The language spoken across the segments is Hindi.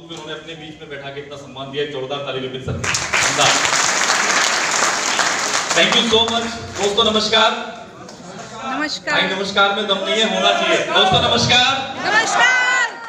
उन्होंने अपने बीच में बैठा के इतना सम्मान दिया। जोरदार ताली Vipin sir. Thank you so much. दोस्तों नमस्कार। नमस्कार। नमस्कार में दम नहीं है, होना चाहिए। दोस्तों नमस्कार। नमस्कार।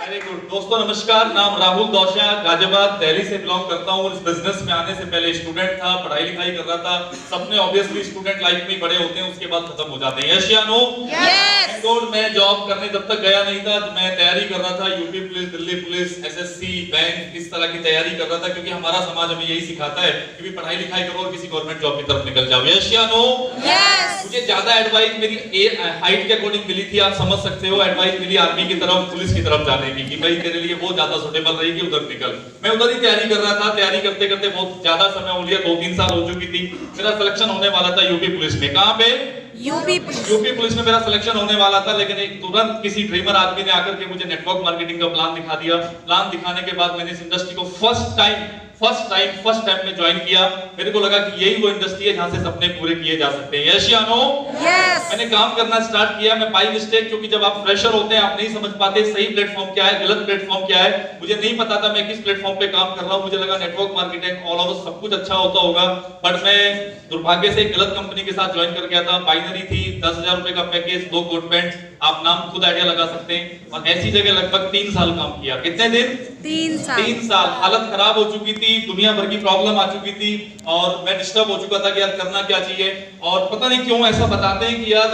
Very good. दोस्तों नमस्कार। नाम राहुल दौशिया, गाजियाबाद दिल्ली से बिलोंग करता हूँ। इस बिजनेस में आने से पहले स्टूडेंट था, पढ़ाई लिखाई कर रहा था। सपने ऑब्वियसली स्टूडेंट लाइफ में बड़े होते हैं, उसके बाद खत्म हो जाते हैं। यस या नो? यस। मैं जॉब करने जब तक गया नहीं था, मैं तैयारी कर रहा था UP police, Delhi police, SSC, bank, इस तरह की तैयारी कर रहा था, क्योंकि हमारा समाज हमें यही सिखाता है कि पढ़ाई लिखाई करो और किसी गवर्नमेंट जॉब की तरफ निकल जाओ। यस या नो? यस। मुझे ज्यादा एडवाइस मेरी हाइट के अकॉर्डिंग मिली थी, आप समझ सकते हो। एडवाइस मिली आर्मी की तरफ, पुलिस की तरफ जाने की, कि भाई तेरे लिए वो ज्यादा सुटेबल रहेगी, उधर निकल। मैं उधर ही तैयारी कर रहा था। तैयारी करते करते बहुत ज्यादा समय हो लिया, 2-3 साल हो चुकी थी। मेरा सिलेक्शन होने वाला था यूपी पुलिस में। कहां पे? UP police. यूपी पुलिस में मेरा सिलेक्शन होने वाला था, लेकिन एक तुरंत किसी ड्रीमर आदमी ने आकर के मुझे नेटवर्क मार्केटिंग का प्लान दिखा दिया। प्लान दिखाने के बाद मैंने इस इंडस्ट्री को फर्स्ट टाइम में ज्वाइन किया। मेरे को लगा कि यही वो इंडस्ट्री है जहां से सपने पूरे किए जा सकते हैं। यस या नो? यस। मैंने काम करना स्टार्ट किया। मैं बाय मिस्टेक, क्योंकि जब आप फ्रेशर होते हैं आप नहीं समझ पाते सही प्लेटफॉर्म क्या है, गलत प्लेटफॉर्म क्या है। मुझे नहीं पता था मैं किस प्लेटफॉर्म पे काम कर रहा हूं। मुझे लगा नेटवर्क मार्केटिंग ऑल ओवर सब कुछ अच्छा होता होगा, बट मैं दुर्भाग्य से एक गलत कंपनी के साथ ज्वाइन कर गया था। बाइनरी थी, 10,000 रुपए का पैकेज, 2 कोट पैंट, आप नाम खुद आइडिया लगा सकते हैं। और ऐसी जगह लगभग 3 साल काम किया। कितने दिन? 3 साल। हालत खराब हो चुकी थी, दुनिया भर की प्रॉब्लम आ चुकी थी, और मैं डिस्टर्ब हो चुका था कि यार करना क्या चाहिए। और पता नहीं क्यों ऐसा बताते हैं कि यार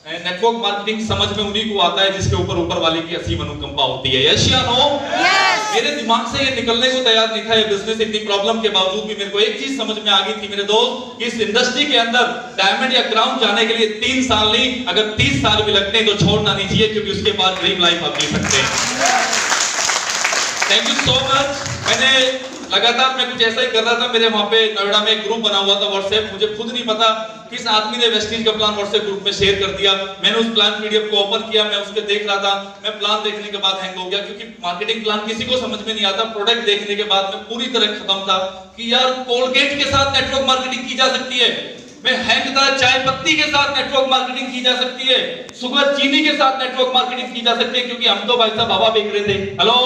नेटवर्क मार्केटिंग समझ में उन्हीं को आता है जिसके ऊपर वाले की असीम अनुकंपा होती है। यस या नो? यस। मेरे दिमाग से ये निकलने को तैयार नहीं था ये बिजनेस। इतनी प्रॉब्लम के बावजूद भी मेरे को एक चीज समझ में आ गई थी मेरे दोस्त, कि इस इंडस्ट्री के अंदर डायमंड या क्राउन जाने के लिए 3 साल नहीं, अगर 30 साल भी लगते हैं तो छोड़ना नहीं चाहिए, क्योंकि उसके बाद ड्रीम लाइफ आप जी सकते हैं। Thank you so much. मैंने लगातार मैं कुछ ऐसा ही कर रहा था। मेरे वहां पे नोएडा में एक ग्रुप बना हुआ था व्हाट्सएप। मुझे खुद नहीं पता किस आदमी ने वेस्टीज का प्लान व्हाट्सएप ग्रुप में शेयर कर दिया। मैंने उस प्लान पीडीएफ को ओपन किया, मैं उसके देख रहा था। मैं प्लान देखने के बाद हैंग हो गया, क्योंकि मार्केटिंग प्लान किसी को समझ में नहीं आता। प्रोडक्ट देखने के बाद मैं पूरी तरह खत्म था कि यार कोलगेट के साथ नेटवर्क मार्केटिंग की जा सकती है। मैं हैंग था, चाय पत्ती के साथ नेटवर्क मार्केटिंग की जा सकती है, शुगर चीनी के साथ नेटवर्क मार्केटिंग की जा सकती है, क्योंकि हम तो भाई साहब हवा बेच रहे थे। हेलो,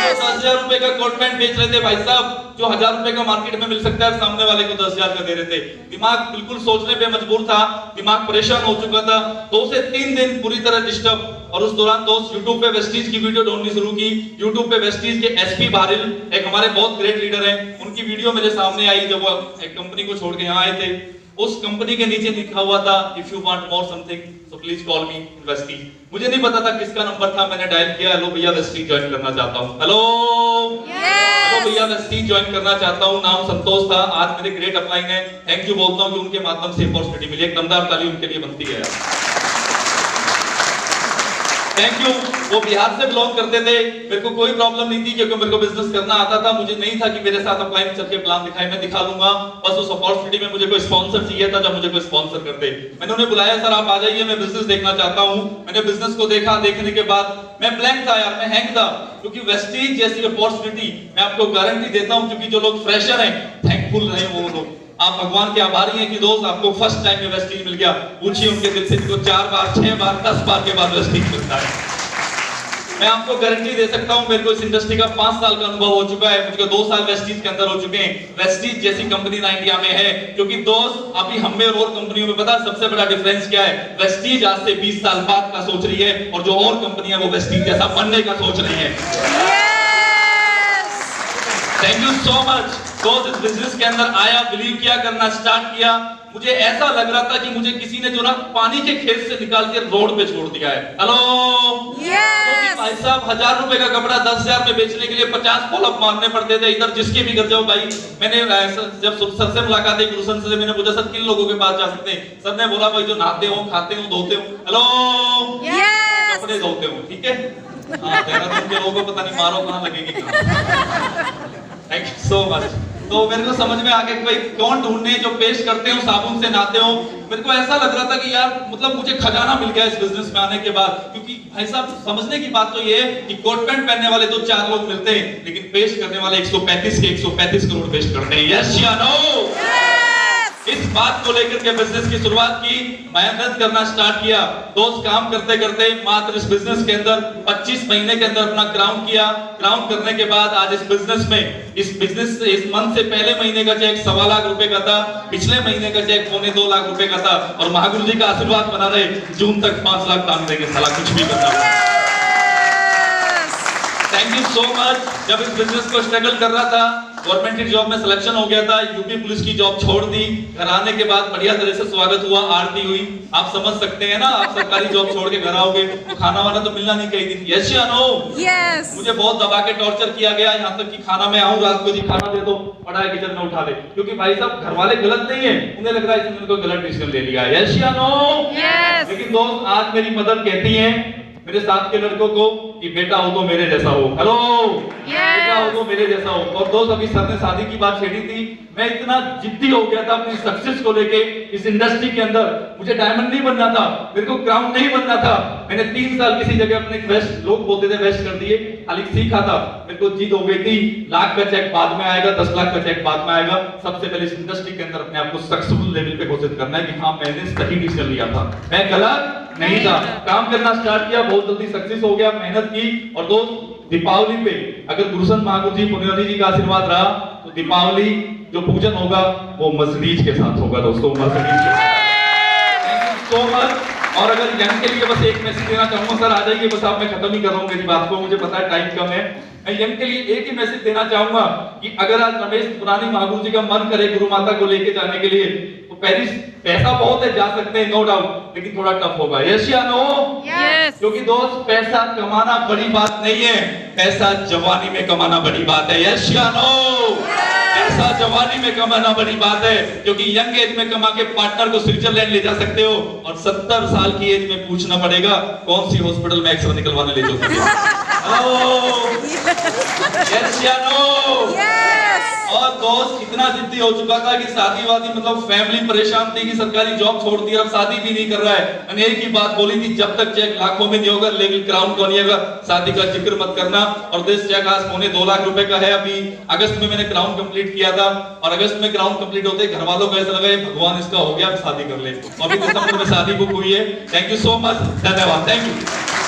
10,000 रुपए का कोट पैंट बेच रहे थे भाई साहब, जो 1,000 रुपए का मार्केट में मिल सकता है, सामने वाले को 10,000 का दे रहे थे। दिमाग बिल्कुल सोचने पे मजबूर था, दिमाग परेशान हो चुका था। 2 से 3 दिन पूरी तरह डिस्टर्ब। और उस दौरान दोस्त YouTube पे वेस्टीज की वीडियो ढूंढनी शुरू की। YouTube पे वेस्टीज के एसपी भारिल, एक हमारे बहुत ग्रेट लीडर हैं, उनकी वीडियो मेरे सामने आई जब वो एक कंपनी को छोड़ के यहाँ आए थे। उस कंपनी के नीचे लिखा हुआ था, if you want more something so please call me Vestige. मुझे नहीं पता था किसका नंबर था, मैंने डायल किया, हेलो भैया वेस्टीज ज्वाइन करना चाहता हूँ। हेलो भैया वेस्टीज ज्वाइन करना चाहता हूँ। नाम संतोष था। आज मेरे ग्रेट अपलाइन है, थैंक यू बोलता हूँ कि उनके माध्यम से अपॉर्चुनिटी मिली। एक दमदार ताली उनके लिए बनती है। Thank you. वो बिहार से बिलोंग करते थे। मेरे को कोई प्रॉब्लम नहीं थी, क्योंकि मेरे को बिजनेस करना आता था। मुझे नहीं था कि मेरे साथ अपलाइन चल के प्लान दिखाए, मैं दिखा दूंगा। बस उस अपॉर्चुनिटी में मुझे कोई स्पॉन्सर चाहिए था, जब मुझे कोई स्पॉन्सर कर दे। मैंने उन्हें बुलाया, सर आप आ जाइए, मैं बिजनेस देखना चाहता हूँ। मैंने बिजनेस को देखा, देखने के बाद मैं ब्लैंक था यार, मैं हैंग था, क्योंकि वेस्टीज जैसी अपॉर्चुनिटी मैं आपको गारंटी देता हूँ, क्योंकि जो लोग फ्रेशर हैं थैंकफुल रहे वो लोग, आप भगवान के आभारी हैं कि दोस्त आपको फर्स्ट टाइम में वेस्टीज मिल गया। पूछिए उनके दिल से, जिनको 4 बार 6 बार 10 बार के बाद वेस्टीज मिलता है। मैं आपको गारंटी दे सकता हूं, मेरे को इस इंडस्ट्री का 5 साल का अनुभव हो चुका है। मुझे 2 साल वेस्टीज के अंदर हो चुके हैं। वेस्टीज जैसी कंपनी ना इंडिया में है, क्योंकि दोस्त अभी हमें और कंपनियों में पता सबसे बड़ा डिफरेंस क्या है? वेस्टीज आज से 20 साल बाद का सोच रही है, और जो और कंपनियां वो वेस्टीज जैसा बनने का सोच रही है। Thank you so much. दोस्त इस बिजनेस के अंदर आया, बिलीव किया, करना स्टार्ट किया। मुझे ऐसा लग रहा था कि मुझे किसी ने जो ना पानी के खेत से निकाल के रोड पे छोड़ दिया है। हेलो, भाई साहब 1,000 रुपए का कपड़ा 10,000 में बेचने के लिए 50 फॉलोअप मारने पड़ते थे। इधर जिसके भी घर जाओ भाई, मैंने जब सर से मुलाकात हुई, गुरुसन से, मैंने पूछा सर किन लोगों के पास जा सकते हैं? सर ने बोला भाई जो नहाते हो, खाते हो, धोते हो। हेलो, कपड़े धोते हो, ठीक है। हाँ, देहरादून के लोगों को पता नहीं मारो कहाँ लगेगी कहाँ। Thank you so much. तो मेरे को समझ में आ गया कि भाई कौन ढूंढने जो पेस्ट करते हो, साबुन से नहाते हो। मेरे को ऐसा लग रहा था कि यार मतलब मुझे खजाना मिल गया इस बिजनेस में आने के बाद, क्योंकि भाई साहब समझने की बात तो ये है कि कोट पैंट पहनने वाले तो 4 लोग मिलते हैं, लेकिन पेस्ट करने वाले 135 के 135 करोड़ पेस्ट करते हैं। यस या नो? इस बात को लेकर के बिजनेस की शुरुआत की, मेहनत करना स्टार्ट किया। दोस्त काम करते करते मात्र इस बिजनेस के अंदर 25 महीने के अंदर अपना ग्राउंड किया। ग्राउंड करने के बाद आज इस बिजनेस इस मंथ से पहले महीने का चेक 1.25 लाख रुपए का था, पिछले महीने का चेक 2.25 लाख रुपए का था, और महागुरु जी का आशीर्वाद बना रहे, जून तक 5 लाख काम देंगे, साला कुछ भी करना। Thank you so much. जब इस बिजनेस को स्ट्रगल कर रहा था, गवर्नमेंट की जॉब में सिलेक्शन हो गया था, यूपी पुलिस की जॉब छोड़ दी, घर आने के बाद बढ़िया तरह से स्वागत हुआ, आरती हुई। आप समझ सकते हैं ना, आप सरकारी जॉब छोड़ के घर आओगे तो खाना वाना तो मिलना नहीं कहीं दिन। यस या नो? यस। मुझे बहुत दबा के टॉर्चर किया गया, यहाँ तक कि खाना में आऊं रात को, जी खाना दे दो, पड़ा है किचन में उठा ले, क्योंकि भाई साहब घर वाले गलत नहीं है, उन्हें लग रहा है इसने कोई गलत डिसीजन ले लिया। यस या नो? यस। लेकिन दोस्त, आज मेरी मदर कहती है मेरे साथ के लड़कों को कि बेटा हो तो मेरे जैसा हो। हेलो, बेटा हो तो मेरे जैसा हो। और दोस्त, अभी सर ने शादी की बात छेड़ी थी, मैं इतना जिद्दी हो गया था अपनी सक्सेस को लेके इस इंडस्ट्री के अंदर। मुझे डायमंड नहीं बनना था, मेरे को क्राउन नहीं बनना था। मैंने 3 साल किसी जगह अपने वेस्ट, लोग बोलते थे वेस्ट कर दिए, खाली सीखा था। मेरे को जिद हो गई थी, लाख का चेक बाद में आएगा, 10 लाख का चेक बाद में आएगा। सबसे पहले इस इंडस्ट्री के अंदर अपने आप को सक्सेसफुल लेवल पे घोषित करना है कि हाँ, मैंने सही डिसीजन लिया था, मैं गलत नहीं था। काम करना स्टार्ट किया, बहुत जल्दी सक्सेस हो गया, मेहनत की। और दोस्त, दीपावली पे अगर गुरुसन महागुरु जी पुण्यवती जी का आशीर्वाद रहा तो दीपावली जो पूजन होगा वो मर्सिडीज के साथ होगा दोस्तों, मर्सिडीज के साथ। Thank you so much. और अगर यंग के लिए बस एक मैसेज देना चाहूंगा, सर आ जाइए, बस आप, मैं खत्म ही कर रहा हूं मेरी बात को, मुझे पता है टाइम कम है। मैं यंग के लिए एक ही मैसेज देना चाहूंगा कि अगर आज रमेश पुरानी महागुरु जी का मन करे गुरु माता को लेके जाने के लिए, तो पेरिस पैसा बहुत है, जा सकते हैं नो डाउट, लेकिन थोड़ा टफ होगा। यस या नो? यस। क्योंकि दोस्त, पैसा कमाना बड़ी बात नहीं है, पैसा जवानी में कमाना बड़ी बात है। यस या नो? पैसा जवानी में कमाना बड़ी बात है, क्योंकि यंग एज में कमा के पार्टनर को स्विट्जरलैंड ले जा सकते हो, और 70 साल की एज में पूछना पड़ेगा कौन सी हॉस्पिटल में एक्सरे निकलवाने ले जाओगे। यस या नो? यस। और दोस्त, इतना जिद्दी हो चुका था कि शादी वादी, मतलब फैमिली परेशान थी कि सरकारी जॉब छोड़ दी, अब शादी भी नहीं कर रहा है। मैंने एक ही बात बोली थी, जब तक चेक लाखों में नहीं होगा, लेकिन क्राउन को नहीं होगा, शादी का जिक्र मत करना। और देश चेक आज 2.25 लाख रुपए का है। अभी अगस्त में मैंने क्राउन कंप्लीट किया था, और अगस्त में क्राउन कंप्लीट होते घर वालों को ऐसा लगा भगवान इसका हो गया, अब शादी कर ले। अभी दिसंबर में शादी बुक हुई है। थैंक यू सो मच, धन्यवाद, थैंक यू।